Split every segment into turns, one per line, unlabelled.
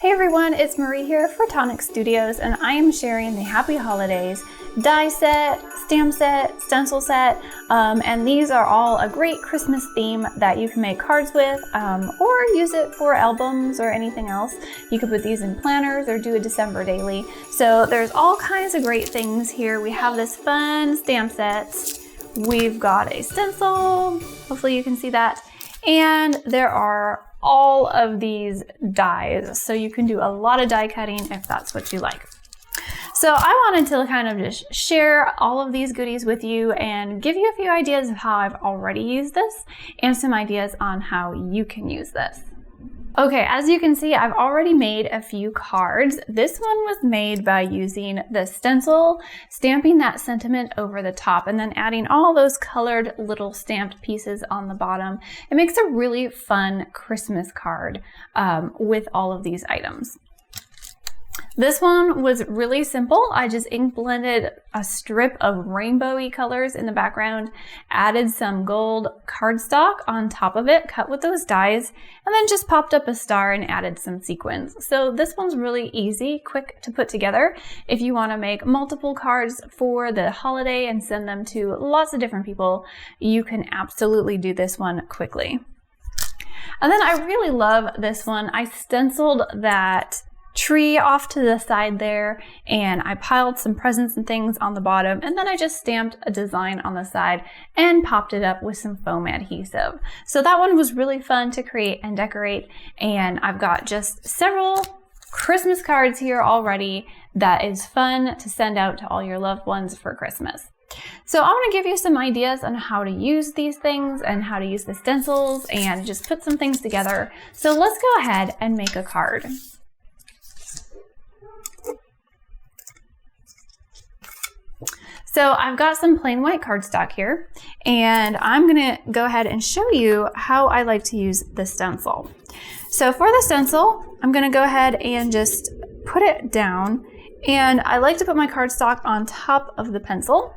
Hey everyone, it's Marie here for Tonic Studios, and I am sharing the Happy Holidays die set, stamp set, stencil set, and these are all a great Christmas theme that you can make cards with or use it for albums or anything else. You could put these in planners or do a December daily. So there's all kinds of great things here. We have this fun stamp set. We've got a stencil, hopefully you can see that, and there are all of these dies, so you can do a lot of die cutting if that's what you like. So I wanted to kind of just share all of these goodies with you and give you a few ideas of how I've already used this and some ideas on how you can use this. Okay, as you can see, I've already made a few cards. This one was made by using the stencil, stamping that sentiment over the top, and then adding all those colored little stamped pieces on the bottom. It makes a really fun Christmas card with all of these items. This one was really simple. I just ink blended a strip of rainbowy colors in the background, added some gold cardstock on top of it, cut with those dies, and then just popped up a star and added some sequins. So this one's really easy, quick to put together. If you want to make multiple cards for the holiday and send them to lots of different people, you can absolutely do this one quickly. And then I really love this one. I stenciled that tree off to the side there, and I piled some presents and things on the bottom, and then I just stamped a design on the side and popped it up with some foam adhesive. So that one was really fun to create and decorate, and I've got just several Christmas cards here already that is fun to send out to all your loved ones for Christmas. So I want to give you some ideas on how to use these things and how to use the stencils and just put some things together. So let's go ahead and make a card. So I've got some plain white cardstock here, and I'm gonna go ahead and show you how I like to use the stencil. So for the stencil, I'm gonna go ahead and just put it down, and I like to put my cardstock on top of the pencil.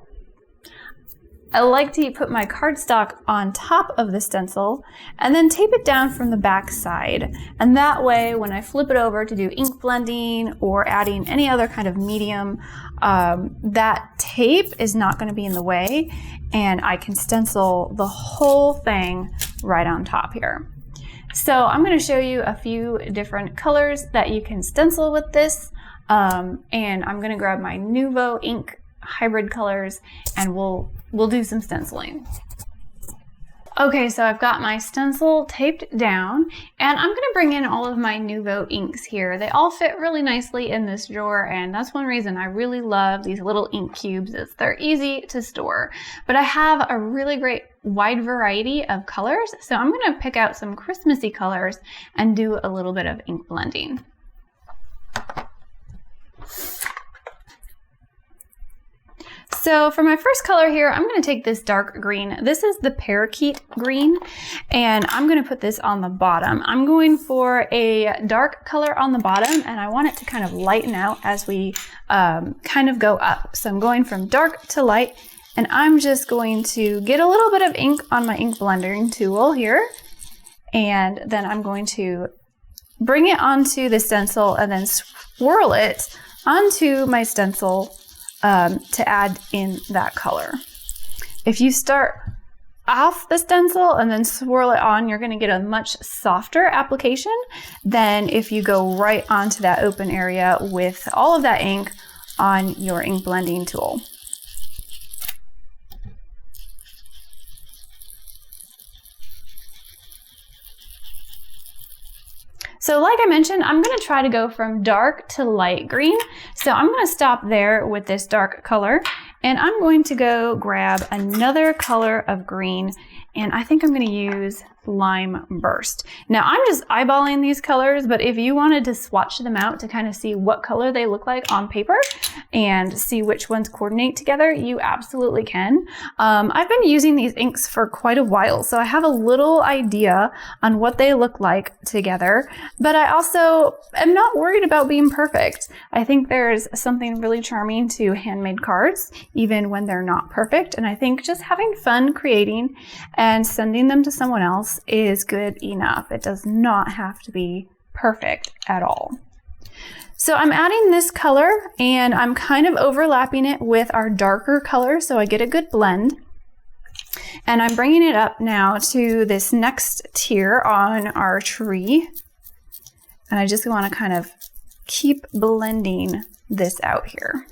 I like to put my cardstock on top of the stencil and then tape it down from the back side. And that way, when I flip it over to do ink blending or adding any other kind of medium, that tape is not going to be in the way, and I can stencil the whole thing right on top here. So I'm going to show you a few different colors that you can stencil with this, and I'm going to grab my Nuvo ink hybrid colors and we'll do some stenciling. Okay, so I've got my stencil taped down, and I'm gonna bring in all of my Nuvo inks here. They all fit really nicely in this drawer, and that's one reason I really love these little ink cubes, is they're easy to store. But I have a really great wide variety of colors, so I'm gonna pick out some Christmassy colors and do a little bit of ink blending. So for my first color here, I'm going to take this dark green. This is the parakeet green, and I'm going to put this on the bottom. I'm going for a dark color on the bottom, and I want it to kind of lighten out as we kind of go up. So I'm going from dark to light, and I'm just going to get a little bit of ink on my ink blending tool here, and then I'm going to bring it onto the stencil and then swirl it onto my stencil to add in that color. If you start off the stencil and then swirl it on, you're going to get a much softer application than if you go right onto that open area with all of that ink on your ink blending tool. So like I mentioned, I'm going to try to go from dark to light green. So I'm going to stop there with this dark color, and I'm going to go grab another color of green, and I think I'm going to use Lime Burst. Now I'm just eyeballing these colors, but if you wanted to swatch them out to kind of see what color they look like on paper and see which ones coordinate together, you absolutely can. I've been using these inks for quite a while, so I have a little idea on what they look like together, but I also am not worried about being perfect. I think there's something really charming to handmade cards, even when they're not perfect, and I think just having fun creating and sending them to someone else is good enough. It does not have to be perfect at all. So I'm adding this color and I'm kind of overlapping it with our darker color so I get a good blend. And I'm bringing it up now to this next tier on our tree. And I just want to kind of keep blending this out here.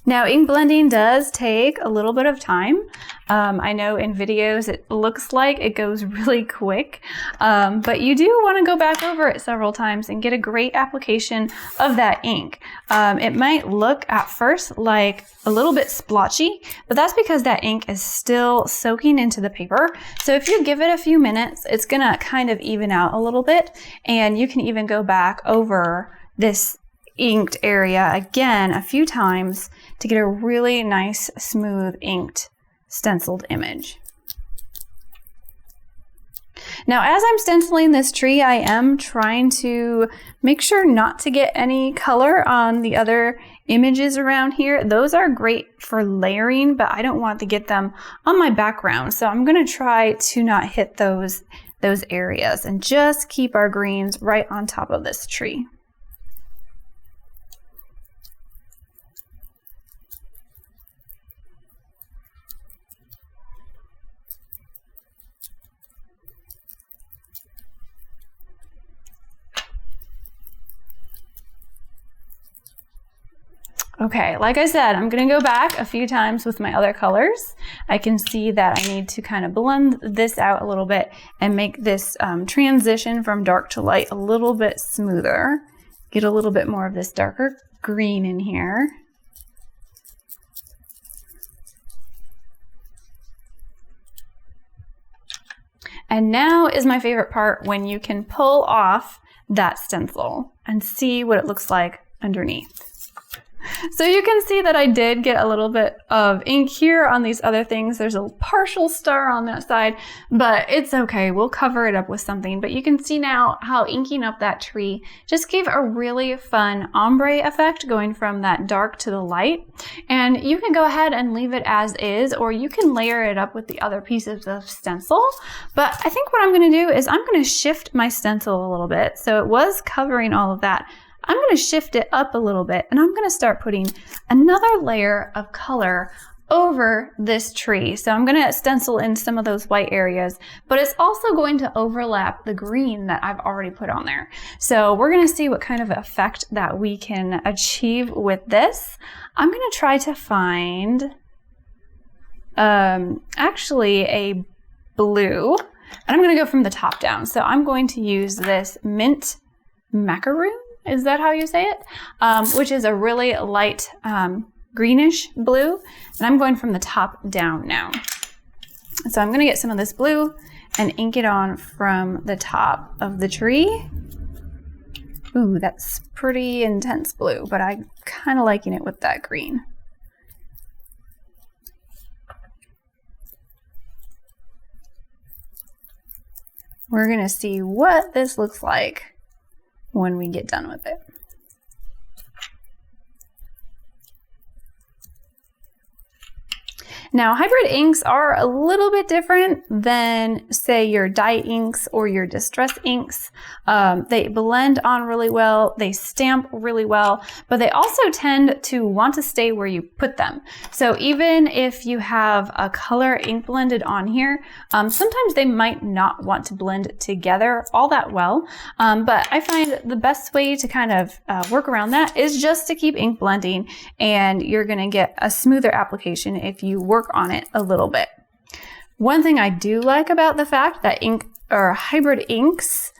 Now, ink blending does take a little bit of time. I know in videos it looks like it goes really quick, but you do want to go back over it several times and get a great application of that ink. It might look at first like a little bit splotchy, but that's because that ink is still soaking into the paper. So if you give it a few minutes, it's gonna kind of even out a little bit, and you can even go back over this inked area again a few times to get a really nice, smooth, inked, stenciled image. Now, as I'm stenciling this tree, I am trying to make sure not to get any color on the other images around here. Those are great for layering, but I don't want to get them on my background. So I'm gonna try to not hit those areas and just keep our greens right on top of this tree. Okay, like I said, I'm gonna go back a few times with my other colors. I can see that I need to kind of blend this out a little bit and make this transition from dark to light a little bit smoother. Get a little bit more of this darker green in here. And now is my favorite part, when you can pull off that stencil and see what it looks like underneath. So you can see that I did get a little bit of ink here on these other things. There's a partial star on that side, but it's okay. We'll cover it up with something. But you can see now how inking up that tree just gave a really fun ombre effect, going from that dark to the light. And you can go ahead and leave it as is, or you can layer it up with the other pieces of stencil. But I think what I'm going to do is I'm going to shift my stencil a little bit. So it was covering all of that. I'm going to shift it up a little bit, and I'm going to start putting another layer of color over this tree. So I'm going to stencil in some of those white areas, but it's also going to overlap the green that I've already put on there. So we're going to see what kind of effect that we can achieve with this. I'm going to try to find actually a blue, and I'm going to go from the top down. So I'm going to use this mint macaroon. Is that how you say it? Which is a really light greenish blue. And I'm going from the top down now. So I'm going to get some of this blue and ink it on from the top of the tree. Ooh, that's pretty intense blue, but I'm kind of liking it with that green. We're going to see what this looks like when we get done with it. Now, hybrid inks are a little bit different than, say, your dye inks or your distress inks. They blend on really well, they stamp really well, but they also tend to want to stay where you put them. So even if you have a color ink blended on here, sometimes they might not want to blend together all that well. But I find the best way to kind of work around that is just to keep ink blending, and you're gonna get a smoother application if you work on it a little bit. One thing I do like about the fact that ink or hybrid inks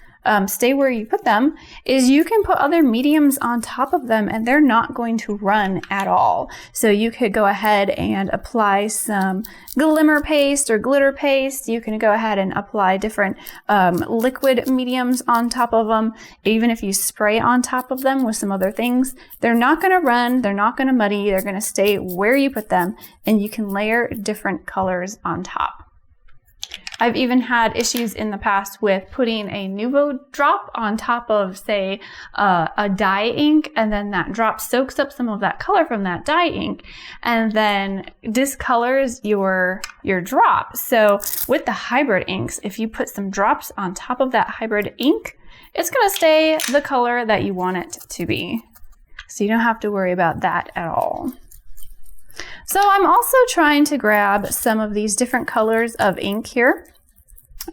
stay where you put them is you can put other mediums on top of them and they're not going to run at all. So you could go ahead and apply some glimmer paste or glitter paste. You can go ahead and apply different liquid mediums on top of them. Even if you spray on top of them with some other things, they're not going to run, they're not going to muddy, they're going to stay where you put them, and you can layer different colors on top. I've even had issues in the past with putting a Nuvo drop on top of, say, a dye ink, and then that drop soaks up some of that color from that dye ink and then discolors your drop. So with the hybrid inks, if you put some drops on top of that hybrid ink, it's going to stay the color that you want it to be. So you don't have to worry about that at all. So I'm also trying to grab some of these different colors of ink here,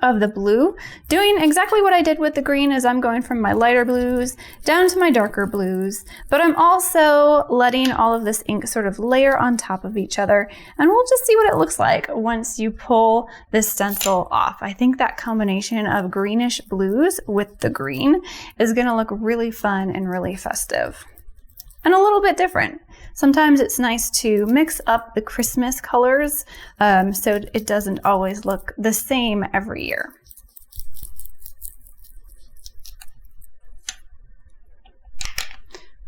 of the blue, doing exactly what I did with the green is I'm going from my lighter blues down to my darker blues, but I'm also letting all of this ink sort of layer on top of each other, and we'll just see what it looks like once you pull this stencil off. I think that combination of greenish blues with the green is going to look really fun and really festive. And a little bit different. Sometimes it's nice to mix up the Christmas colors so it doesn't always look the same every year.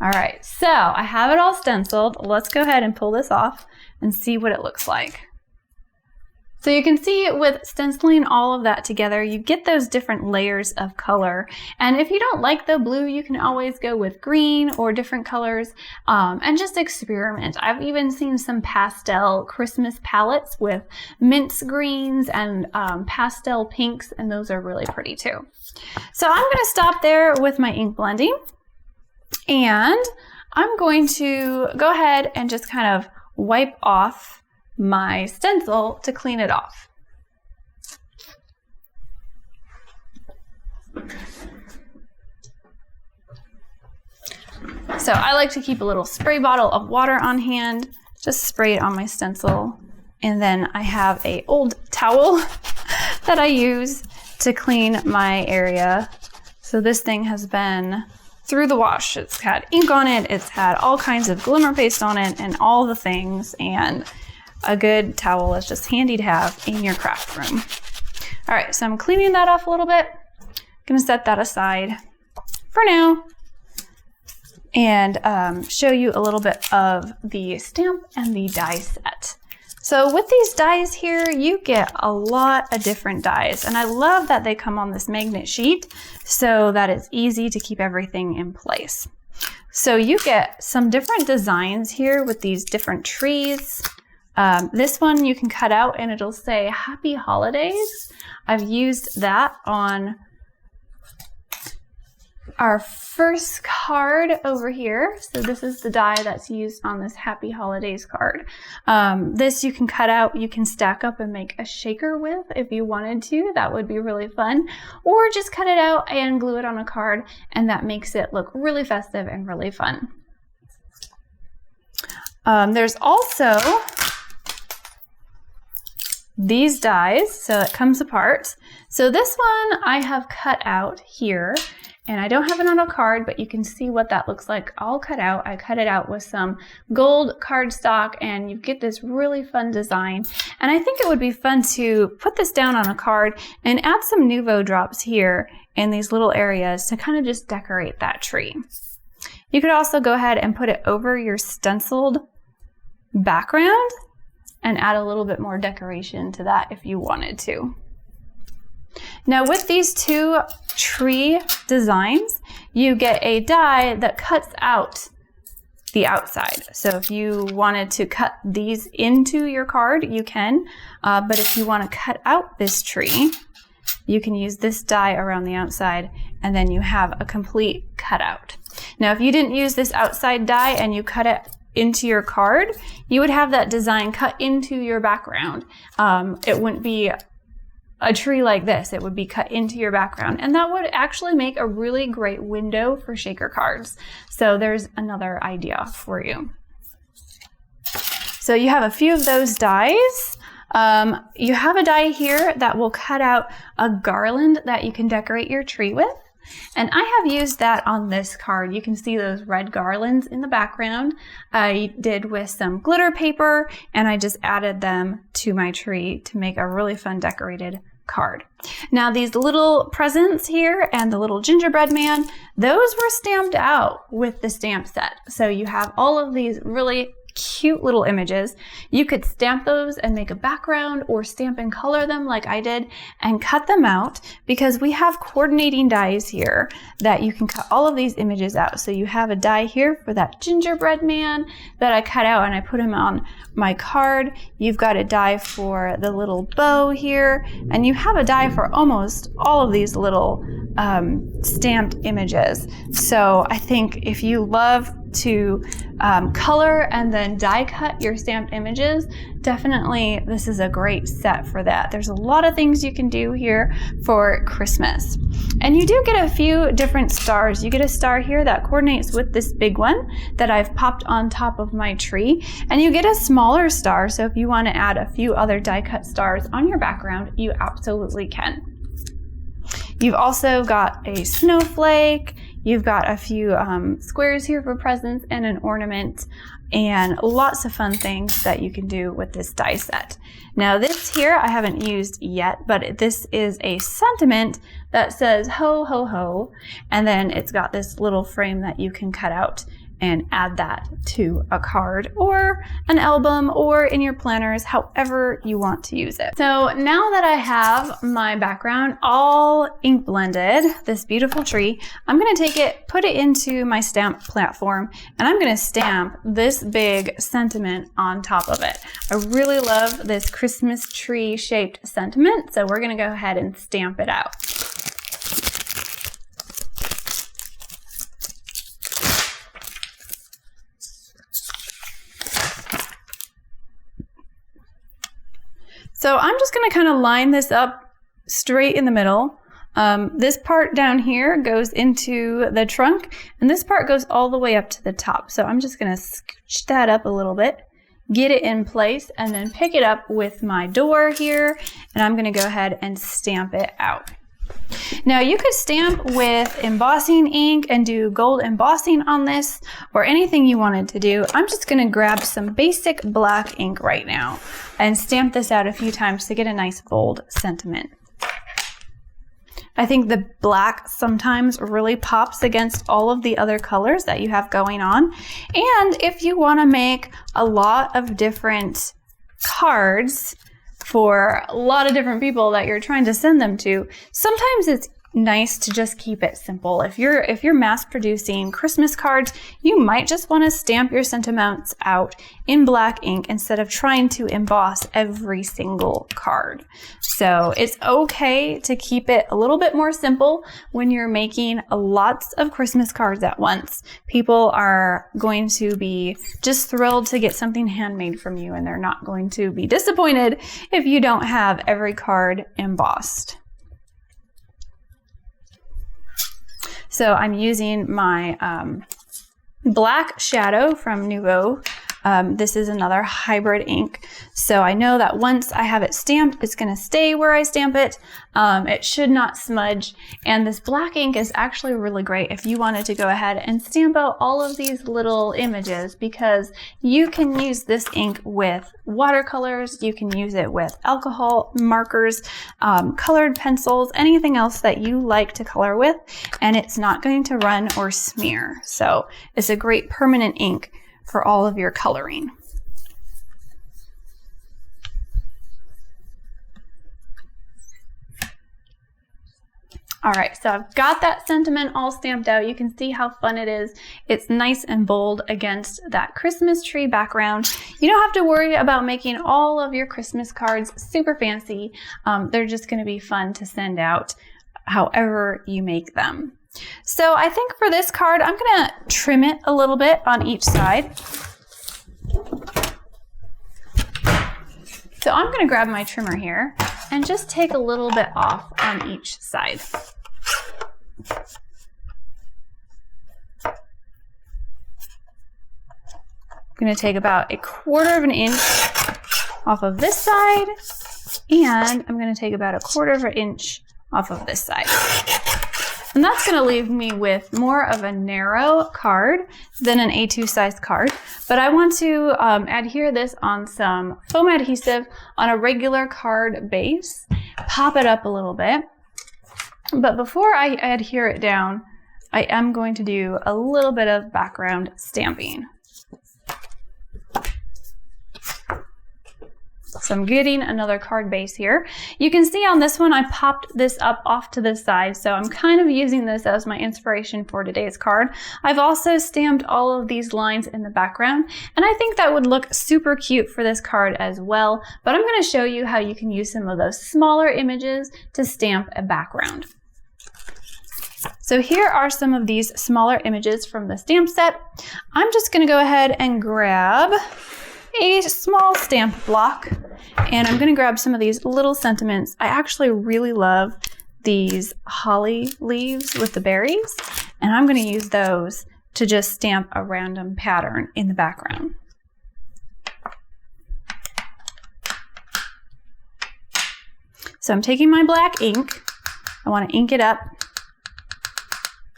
All right, so I have it all stenciled. Let's go ahead and pull this off and see what it looks like. So you can see with stenciling all of that together, you get those different layers of color. And if you don't like the blue, you can always go with green or different colors and just experiment. I've even seen some pastel Christmas palettes with mince greens and pastel pinks, and those are really pretty too. So I'm going to stop there with my ink blending, and I'm going to go ahead and just kind of wipe off my stencil to clean it off. So I like to keep a little spray bottle of water on hand, just spray it on my stencil, and then I have an old towel that I use to clean my area. So this thing has been through the wash. It's had ink on it, it's had all kinds of glimmer paste on it, and all the things, and a good towel is just handy to have in your craft room. All right, so I'm cleaning that off a little bit. I'm gonna set that aside for now and show you a little bit of the stamp and the die set. So with these dies here, you get a lot of different dies, and I love that they come on this magnet sheet so that it's easy to keep everything in place. So you get some different designs here with these different trees. This one you can cut out and it'll say Happy Holidays. I've used that on our first card over here. So this is the die that's used on this Happy Holidays card. This you can cut out, you can stack up and make a shaker with if you wanted to. That would be really fun. Or just cut it out and glue it on a card, and that makes it look really festive and really fun. There's also these dies, so it comes apart. So this one I have cut out here, and I don't have it on a card, but you can see what that looks like all cut out. I cut it out with some gold cardstock, and you get this really fun design. And I think it would be fun to put this down on a card and add some Nuvo drops here in these little areas to kind of just decorate that tree. You could also go ahead and put it over your stenciled background and add a little bit more decoration to that if you wanted to. Now with these two tree designs, you get a die that cuts out the outside. So if you wanted to cut these into your card, you can, but if you want to cut out this tree, you can use this die around the outside, and then you have a complete cutout. Now if you didn't use this outside die and you cut it into your card, you would have that design cut into your background. It wouldn't be a tree like this, it would be cut into your background, and that would actually make a really great window for shaker cards. So there's another idea for you. So you have a few of those dies. You have a die here that will cut out a garland that you can decorate your tree with. And I have used that on this card. You can see those red garlands in the background. I did with some glitter paper, and I just added them to my tree to make a really fun decorated card. Now these little presents here and the little gingerbread man, those were stamped out with the stamp set. So you have all of these really cute little images. You could stamp those and make a background, or stamp and color them like I did and cut them out, because we have coordinating dies here that you can cut all of these images out. So you have a die here for that gingerbread man that I cut out and I put him on my card. You've got a die for the little bow here, and you have a die for almost all of these little stamped images. So I think if you love to color and then die cut your stamped images, definitely this is a great set for that. There's a lot of things you can do here for Christmas. And you do get a few different stars. You get a star here that coordinates with this big one that I've popped on top of my tree, and you get a smaller star, so if you want to add a few other die cut stars on your background, you absolutely can. You've also got a snowflake, you've got a few squares here for presents and an ornament, and lots of fun things that you can do with this die set. Now this here I haven't used yet, but this is a sentiment that says ho ho ho, and then it's got this little frame that you can cut out and add that to a card or an album or in your planners, however you want to use it. So now that I have my background all ink blended, this beautiful tree, I'm gonna take it, put it into my stamp platform, and I'm gonna stamp this big sentiment on top of it. I really love this Christmas tree shaped sentiment, so we're gonna go ahead and stamp it out. So I'm just going to kind of line this up straight in the middle. This part down here goes into the trunk, and this part goes all the way up to the top. So I'm just going to scooch that up a little bit, get it in place, and then pick it up with my door here, and I'm going to go ahead and stamp it out. Now you could stamp with embossing ink and do gold embossing on this, or anything you wanted to do. I'm just going to grab some basic black ink right now and stamp this out a few times to get a nice bold sentiment. I think the black sometimes really pops against all of the other colors that you have going on. And if you want to make a lot of different cards for a lot of different people that you're trying to send them to, sometimes it's nice to just keep it simple. If you're mass producing Christmas cards, you might just want to stamp your sentiments out in black ink instead of trying to emboss every single card. So it's okay to keep it a little bit more simple when you're making lots of Christmas cards at once. People are going to be just thrilled to get something handmade from you, and they're not going to be disappointed if you don't have every card embossed. So I'm using my black shadow from Nouveau. This is another hybrid ink. So I know that once I have it stamped, it's going to stay where I stamp it. It should not smudge. And this black ink is actually really great if you wanted to go ahead and stamp out all of these little images, because you can use this ink with watercolors, you can use it with alcohol markers, colored pencils, anything else that you like to color with, and it's not going to run or smear. So it's a great permanent ink for all of your coloring. All right, so I've got that sentiment all stamped out. You can see how fun it is. It's nice and bold against that Christmas tree background. You don't have to worry about making all of your Christmas cards super fancy. They're just going to be fun to send out however you make them. So I think for this card, I'm going to trim it a little bit on each side. So I'm going to grab my trimmer here and just take a little bit off on each side. I'm going to take about 1/4 of an inch off of this side, and I'm going to take about 1/4 of an inch off of this side. And that's going to leave me with more of a narrow card than an A2 size card. But I want to adhere this on some foam adhesive on a regular card base, pop it up a little bit. But before I adhere it down, I am going to do a little bit of background stamping. I'm So I'm getting another card base here. You can see on this one, I popped this up off to the side. So I'm kind of using this as my inspiration for today's card. I've also stamped all of these lines in the background, and I think that would look super cute for this card as well. But I'm going to show you how you can use some of those smaller images to stamp a background. So here are some of these smaller images from the stamp set. I'm just going to go ahead and grab a small stamp block, and I'm going to grab some of these little sentiments. I actually really love these holly leaves with the berries, and I'm going to use those to just stamp a random pattern in the background. So I'm taking my black ink, I want to ink it up,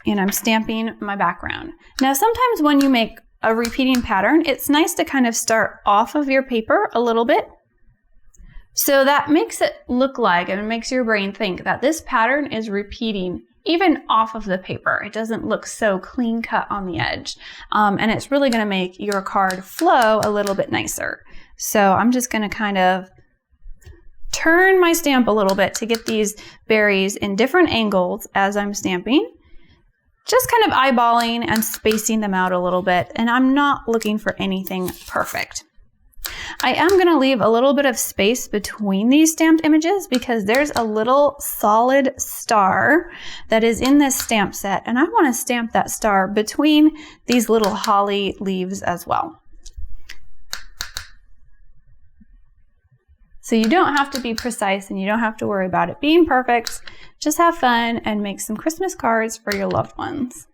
and I'm stamping my background. Now sometimes when you make a repeating pattern, it's nice to kind of start off of your paper a little bit. So that makes it look like, and it makes your brain think that this pattern is repeating even off of the paper. It doesn't look so clean cut on the edge. And it's really going to make your card flow a little bit nicer. So I'm just going to kind of turn my stamp a little bit to get these berries in different angles as I'm stamping. Just kind of eyeballing and spacing them out a little bit, and I'm not looking for anything perfect. I am going to leave a little bit of space between these stamped images because there's a little solid star that is in this stamp set, and I want to stamp that star between these little holly leaves as well. So you don't have to be precise, and you don't have to worry about it being perfect. Just have fun and make some Christmas cards for your loved ones.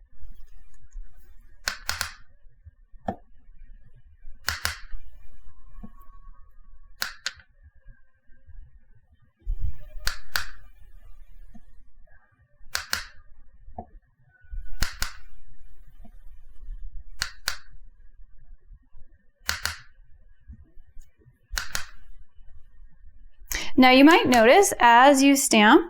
Now you might notice as you stamp,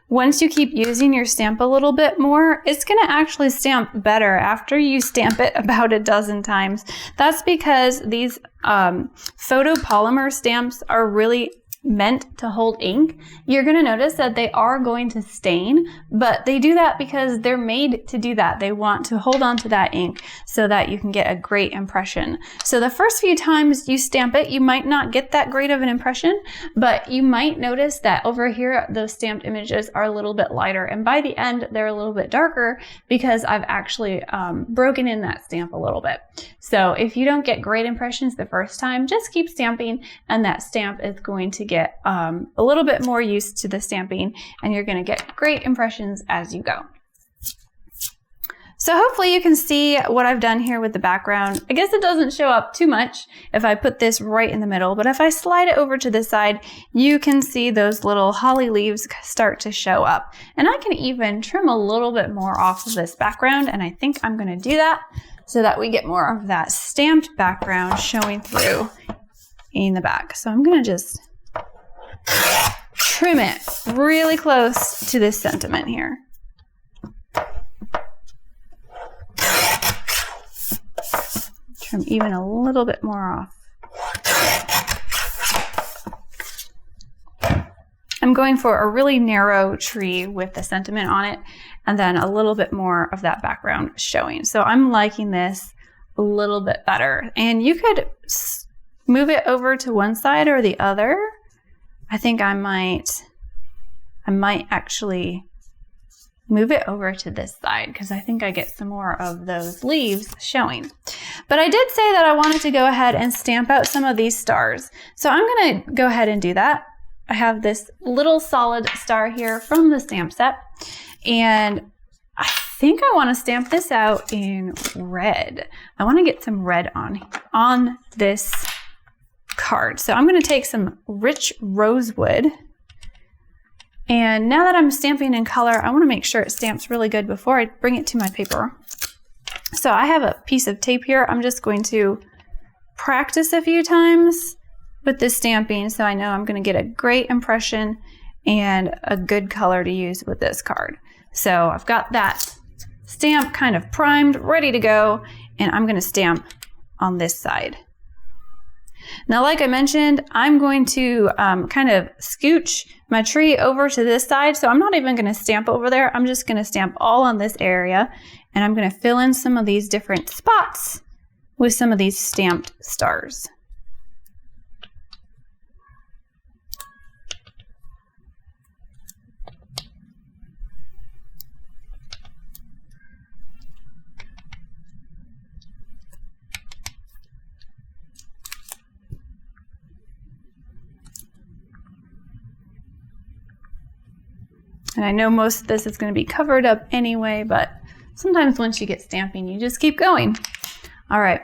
once you keep using your stamp a little bit more, it's going to actually stamp better after you stamp it about a dozen times. That's because these photopolymer stamps are really meant to hold ink. You're going to notice that they are going to stain, but they do that because they're made to do that. They want to hold on to that ink so that you can get a great impression. So the first few times you stamp it, you might not get that great of an impression, but you might notice that over here, those stamped images are a little bit lighter, and by the end, they're a little bit darker because I've actually broken in that stamp a little bit. So if you don't get great impressions the first time, just keep stamping, and that stamp is going to get a little bit more used to the stamping, and you're going to get great impressions as you go. So hopefully you can see what I've done here with the background. I guess it doesn't show up too much if I put this right in the middle, but if I slide it over to this side, you can see those little holly leaves start to show up. And I can even trim a little bit more off of this background, and I think I'm going to do that so that we get more of that stamped background showing through in the back. So I'm going to just trim it really close to this sentiment here. Trim even a little bit more off. I'm going for a really narrow tree with the sentiment on it, and then a little bit more of that background showing. So I'm liking this a little bit better. And you could move it over to one side or the other. I think I might actually move it over to this side because I think I get some more of those leaves showing. But I did say that I wanted to go ahead and stamp out some of these stars. So I'm going to go ahead and do that. I have this little solid star here from the stamp set, and I think I want to stamp this out in red. I want to get some red on this card. So I'm going to take some rich rosewood, and now that I'm stamping in color, I want to make sure it stamps really good before I bring it to my paper. So I have a piece of tape here. I'm just going to practice a few times with this stamping so I know I'm going to get a great impression and a good color to use with this card. So I've got that stamp kind of primed, ready to go, and I'm going to stamp on this side. Now, like I mentioned, I'm going to kind of scooch my tree over to this side. So I'm not even going to stamp over there. I'm just going to stamp all on this area. And I'm going to fill in some of these different spots with some of these stamped stars. And I know most of this is going to be covered up anyway, but sometimes once you get stamping, you just keep going. All right,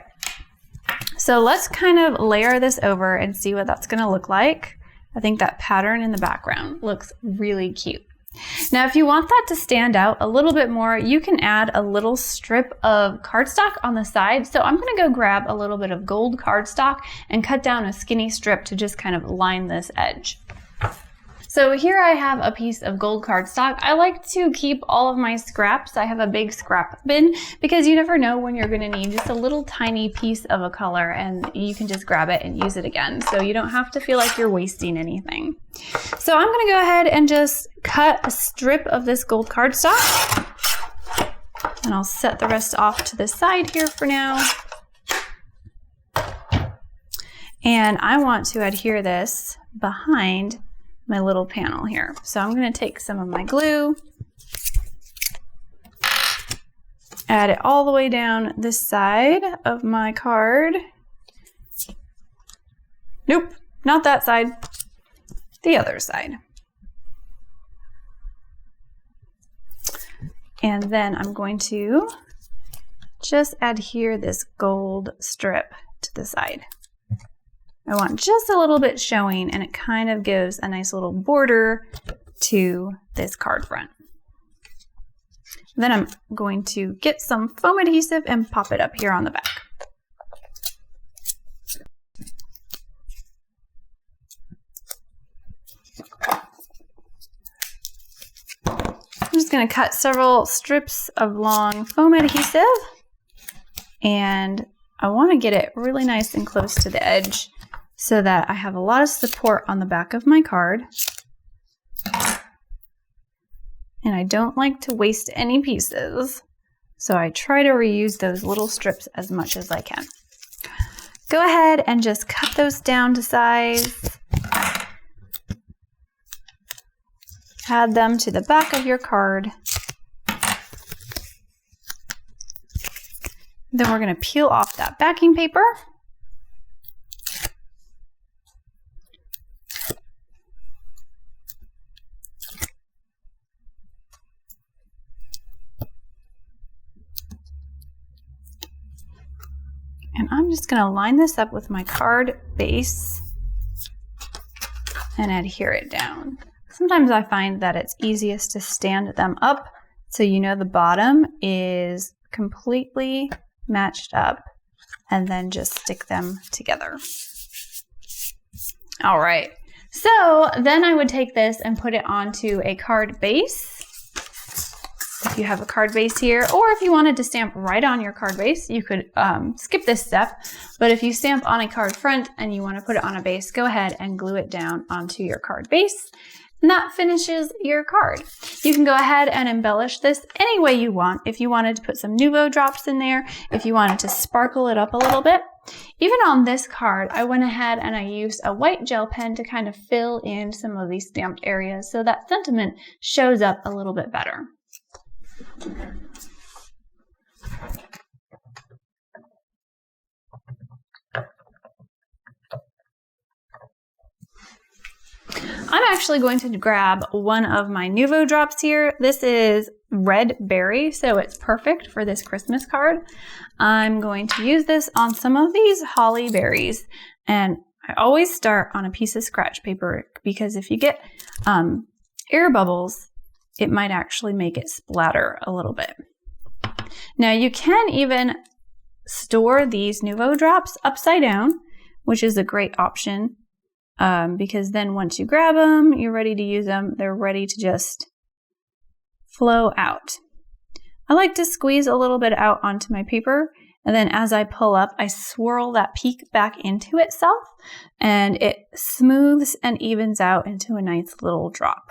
so let's kind of layer this over and see what that's going to look like. I think that pattern in the background looks really cute. Now, if you want that to stand out a little bit more, you can add a little strip of cardstock on the side. So I'm going to go grab a little bit of gold cardstock and cut down a skinny strip to just kind of line this edge. So here I have a piece of gold cardstock. I like to keep all of my scraps. I have a big scrap bin because you never know when you're going to need just a little tiny piece of a color, and you can just grab it and use it again. So you don't have to feel like you're wasting anything. So I'm going to go ahead and just cut a strip of this gold cardstock, and I'll set the rest off to the side here for now. And I want to adhere this behind my little panel here. So I'm going to take some of my glue, add it all the way down this side of my card. Nope, not that side, the other side. And then I'm going to just adhere this gold strip to the side. I want just a little bit showing, and it kind of gives a nice little border to this card front. Then I'm going to get some foam adhesive and pop it up here on the back. I'm just going to cut several strips of long foam adhesive, and I want to get it really nice and close to the edge, so that I have a lot of support on the back of my card. And I don't like to waste any pieces, so I try to reuse those little strips as much as I can. Go ahead and just cut those down to size. Add them to the back of your card. Then we're going to peel off that backing paper. And I'm just going to line this up with my card base and adhere it down. Sometimes I find that it's easiest to stand them up so you know the bottom is completely matched up, and then just stick them together. All right, so then I would take this and put it onto a card base. If you have a card base here, or if you wanted to stamp right on your card base, you could skip this step. But if you stamp on a card front and you want to put it on a base, go ahead and glue it down onto your card base. And that finishes your card. You can go ahead and embellish this any way you want. If you wanted to put some Nuvo drops in there, if you wanted to sparkle it up a little bit. Even on this card, I went ahead and I used a white gel pen to kind of fill in some of these stamped areas so that sentiment shows up a little bit better. I'm actually going to grab one of my Nuvo drops here. This is red berry, so it's perfect for this Christmas card. I'm going to use this on some of these holly berries, and I always start on a piece of scratch paper because if you get air bubbles, it might actually make it splatter a little bit. Now you can even store these Nuvo drops upside down, which is a great option because then once you grab them, you're ready to use them. They're ready to just flow out. I like to squeeze a little bit out onto my paper And then as I pull up, I swirl that peak back into itself, and it smooths and evens out into a nice little drop.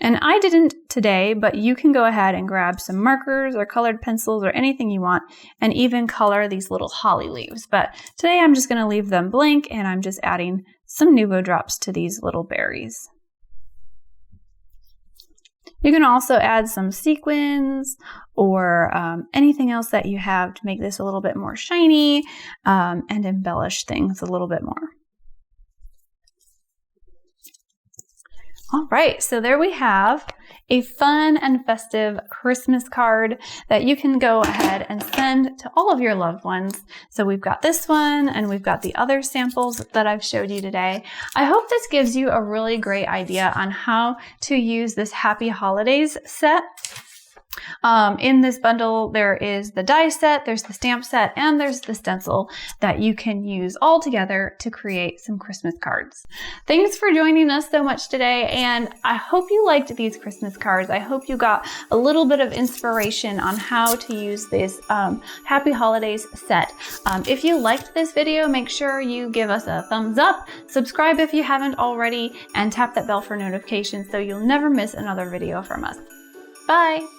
And I didn't today, but you can go ahead and grab some markers or colored pencils or anything you want and even color these little holly leaves. But today I'm just going to leave them blank, and I'm just adding some Nuvo drops to these little berries. You can also add some sequins or anything else that you have to make this a little bit more shiny and embellish things a little bit more. All right, so there we have a fun and festive Christmas card that you can go ahead and send to all of your loved ones. So we've got this one, and we've got the other samples that I've showed you today. I hope this gives you a really great idea on how to use this Happy Holidays set. In this bundle, there is the die set, there's the stamp set, and there's the stencil that you can use all together to create some Christmas cards. Thanks for joining us so much today, and I hope you liked these Christmas cards. I hope you got a little bit of inspiration on how to use this Happy Holidays set. If you liked this video, make sure you give us a thumbs up, subscribe if you haven't already, and tap that bell for notifications so you'll never miss another video from us. Bye!